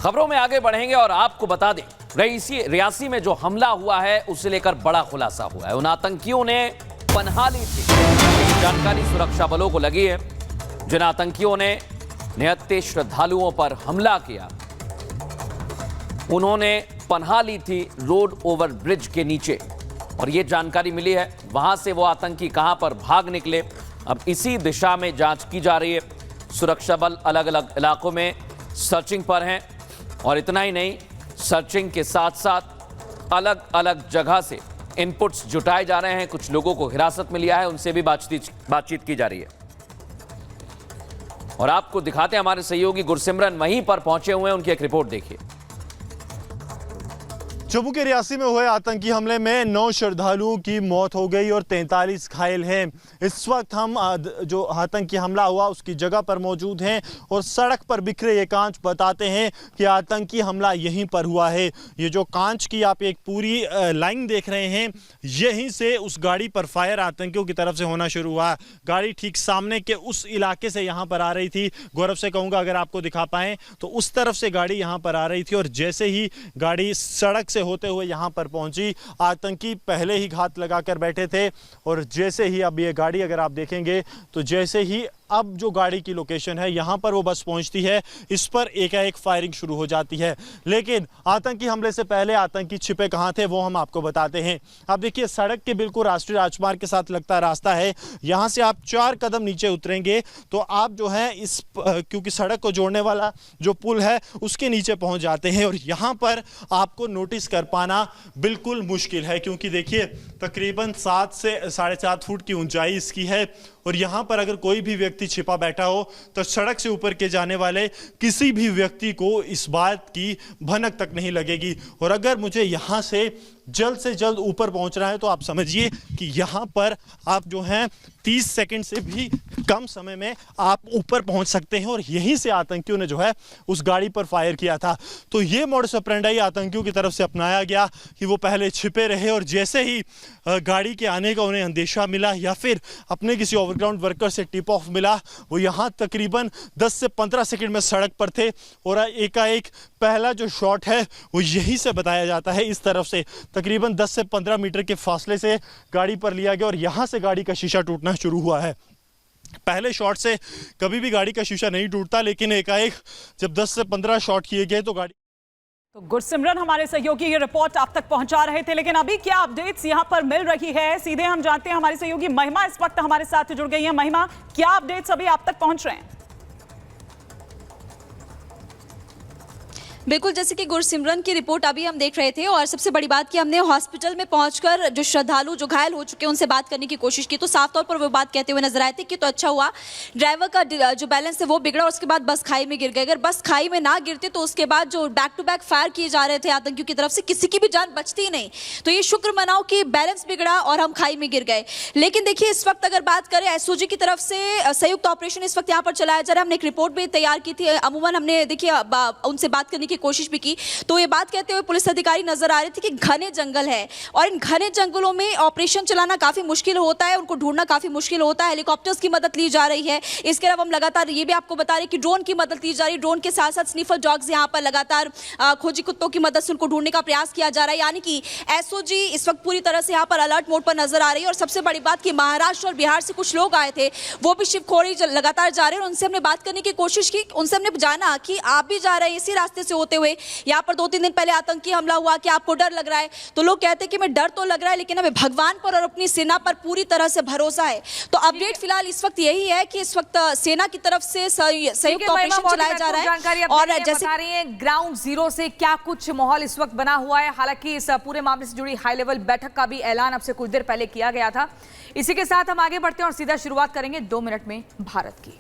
खबरों में आगे बढ़ेंगे और आपको बता दें, रियासी में जो हमला हुआ है उसे लेकर बड़ा खुलासा हुआ है। उन आतंकियों ने पनाह ली थी, जानकारी सुरक्षा बलों को लगी है। जिन आतंकियों ने निहत्थे श्रद्धालुओं पर हमला किया, उन्होंने पनाह ली थी रोड ओवर ब्रिज के नीचे, और यह जानकारी मिली है। वहां से वो आतंकी कहां पर भाग निकले, अब इसी दिशा में जांच की जा रही है। सुरक्षा बल अलग अलग इलाकों में सर्चिंग पर हैं, और इतना ही नहीं, सर्चिंग के साथ साथ अलग अलग जगह से इनपुट्स जुटाए जा रहे हैं। कुछ लोगों को हिरासत में लिया है, उनसे भी बातचीत की जा रही है। और आपको दिखाते हैं, हमारे सहयोगी गुरसिमरन वहीं पर पहुंचे हुए हैं, उनकी एक रिपोर्ट देखिए। जम्मू के रियासी में हुए आतंकी हमले में 9 श्रद्धालुओं की मौत हो गई और 43 घायल हैं। इस वक्त हम जो आतंकी हमला हुआ उसकी जगह पर मौजूद हैं और सड़क पर बिखरे ये कांच बताते हैं कि आतंकी हमला यहीं पर हुआ है। ये जो कांच की आप एक पूरी लाइन देख रहे हैं, यहीं से उस गाड़ी पर फायर आतंकियों की तरफ से होना शुरू हुआ। गाड़ी ठीक सामने के उस इलाके से यहाँ पर आ रही थी। गौरव से कहूँगा अगर आपको दिखा पाएँ तो उस तरफ से गाड़ी यहाँ पर आ रही थी, और जैसे ही गाड़ी सड़क से होते हुए यहां पर पहुंची, आतंकी पहले ही घात लगाकर बैठे थे। और जैसे ही अब ये गाड़ी अगर आप देखेंगे तो जैसे ही अब जो गाड़ी की लोकेशन है यहां पर वो बस पहुंचती है, इस पर एकाएक फायरिंग शुरू हो जाती है। लेकिन आतंकी हमले से पहले आतंकी छिपे कहां थे वो हम आपको बताते हैं। आप देखिए, सड़क के बिल्कुल राष्ट्रीय राजमार्ग के साथ लगता रास्ता है, यहां से आप 4 कदम नीचे उतरेंगे तो आप जो है इस क्योंकि सड़क को जोड़ने वाला जो पुल है उसके नीचे पहुंच जाते हैं। और यहां पर आपको नोटिस कर पाना बिल्कुल मुश्किल है, क्योंकि देखिए तकरीबन 7 से 7.5 फुट की ऊंचाई इसकी है, और यहां पर अगर कोई भी व्यक्ति छिपा बैठा हो तो सड़क से ऊपर के जाने वाले किसी भी व्यक्ति को इस बात की भनक तक नहीं लगेगी। और अगर मुझे यहां से जल्द ऊपर पहुंचना है तो आप समझिए कि यहां पर आप जो हैं 30 सेकंड से भी कम समय में आप ऊपर पहुंच सकते हैं। और यहीं से आतंकियों ने जो है उस गाड़ी पर फायर किया था। तो ये मोडस ऑपरेंडी आतंकियों की तरफ से अपनाया गया कि वो पहले छिपे रहे, और जैसे ही गाड़ी के आने का उन्हें अंदेशा मिला या फिर अपने किसी ओवरग्राउंड वर्कर से टिप ऑफ मिला, वो यहाँ तकरीबन 10 से 15 सेकंड में सड़क पर थे। और एकाएक पहला जो शॉट है वो यहीं से बताया जाता है, इस तरफ से तकरीबन 10 से 15 मीटर के फासले से गाड़ी पर लिया गया, और यहाँ से गाड़ी का शीशा टूटना शुरू हुआ है। पहले शॉट से कभी भी गाड़ी का शीशा नहीं टूटता, लेकिन एकाएक जब 10 से 15 शॉट किए गए तो गाड़ी। तो गुरसिमरन हमारे सहयोगी ये रिपोर्ट आप तक पहुंचा रहे थे, लेकिन अभी क्या अपडेट्स यहां पर मिल रही है सीधे हम जानते हैं। हमारी सहयोगी महिमा इस वक्त हमारे साथ जुड़ गई है। महिमा, क्या अपडेट्स अभी आप तक पहुंच रहे हैं? बिल्कुल, जैसे कि गुरसिमरन की रिपोर्ट अभी हम देख रहे थे, और सबसे बड़ी बात कि हमने हॉस्पिटल में पहुंचकर जो श्रद्धालु जो घायल हो चुके हैं उनसे बात करने की कोशिश की, तो साफ तौर पर वो बात कहते हुए नजर आए थे कि तो अच्छा हुआ ड्राइवर का जो बैलेंस है वो बिगड़ा और उसके बाद बस खाई में गिर गए। अगर बस खाई में ना गिरते तो उसके बाद जो बैक टू बैक फायर किए जा रहे थे आतंकियों की तरफ से, किसी की भी जान बचती ही नहीं। तो ये शुक्र मनाओ कि बैलेंस बिगड़ा और हम खाई में गिर गए। लेकिन देखिए, इस वक्त अगर बात करें एसओजी की तरफ से संयुक्त ऑपरेशन इस वक्त यहाँ पर चलाया जा रहा है। हमने एक रिपोर्ट भी तैयार की थी, अमूमन हमने देखिए उनसे बात करने की कोशिश भी की, तो ये बात कहते हुए पुलिस अधिकारी नजर आ रहे थे कि घने जंगल है और इन घने जंगलों में ऑपरेशन चलाना काफी मुश्किल होता है, उनको ढूंढना काफी मुश्किल होता है। हेलीकॉप्टर्स की मदद ली जा रही है। इसके अलावा हम लगातार ये भी आपको बता रहे कि ड्रोन की मदद ली जा रही है। ड्रोन के साथ साथ स्निफर डॉग्स यहाँ पर लगातार खोजी कुत्तों की मदद से उनको ढूंढने का प्रयास किया जा रहा है। यानी कि एसओजी इस वक्त पूरी तरह से यहाँ पर अलर्ट मोड पर नजर आ रही है। और सबसे बड़ी बात कि महाराष्ट्र और बिहार से कुछ लोग आए थे, वो भी शिवखोरी लगातार जा रहे हैं। उनसे हमने बात करने की कोशिश की, उनसे हमने जाना कि आप भी जा रहे हैं इसी रास्ते से होते हुए, यहाँ पर 2-3 दिन पहले आतंकी हमला हुआ, कि आपको डर लग रहा है? तो लोग कहते हैं कि मैं डर तो लग रहा है, लेकिन हमें भगवान पर और अपनी सेना पर पूरी तरह से भरोसा है। तो अपडेट फिलहाल इस वक्त यही है कि इस वक्त सेना की तरफ से संयुक्त ऑपरेशन चलाया जा रहा है। और जैसे बता रही हैं ग्राउंड जीरो से क्या कुछ माहौल इस वक्त बना हुआ है। हालांकि इस पूरे मामले से जुड़ी हाई लेवल बैठक का भी ऐलान अब से कुछ देर पहले किया गया था। इसी के साथ हम आगे बढ़ते हैं और सीधा शुरुआत करेंगे 2 मिनट में भारत की।